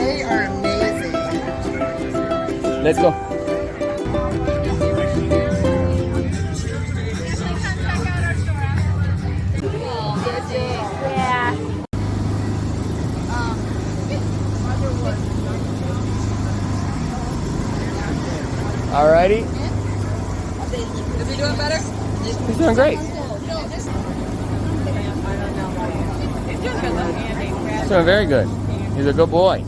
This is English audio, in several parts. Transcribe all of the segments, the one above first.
They are amazing. Let's go. Yeah. Alrighty. Is he doing better? He's doing great. He's doing very good. He's a good boy.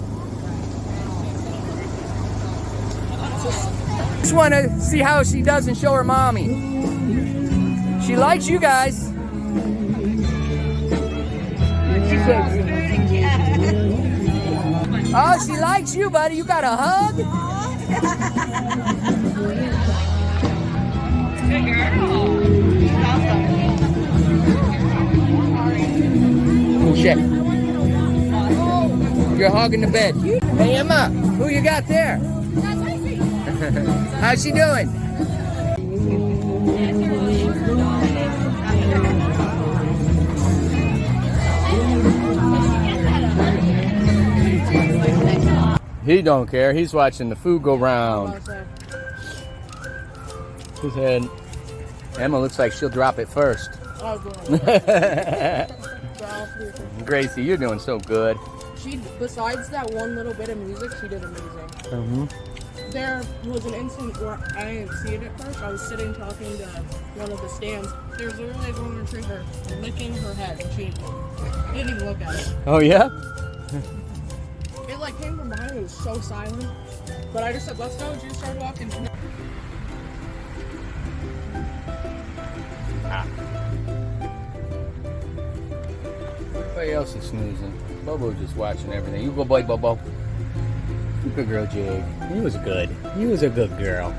Just want to see how she does and show her mommy. She likes you guys. She said, oh, she likes you, buddy. You got a hug? Good girl. Awesome. Oh, shit. You're hogging the bed. Hey, Emma, who you got there? How's she doing? He don't care. He's watching the food go round. His head. Emma looks like she'll drop it first. Gracie, you're doing so good. She, besides that one little bit of music, she did amazing. There was an instant where I didn't see it at first. I was sitting talking to one of the stands. There was literally a golden retriever licking her head, and she didn't even look at it. Oh, yeah? It like came from behind me. It was so silent. But I just said, let's go, and she just started walking. Everybody else is snoozing. Bobo's just watching everything. You go, boy, Bobo. Good girl, Jig. He was good. He was a good girl.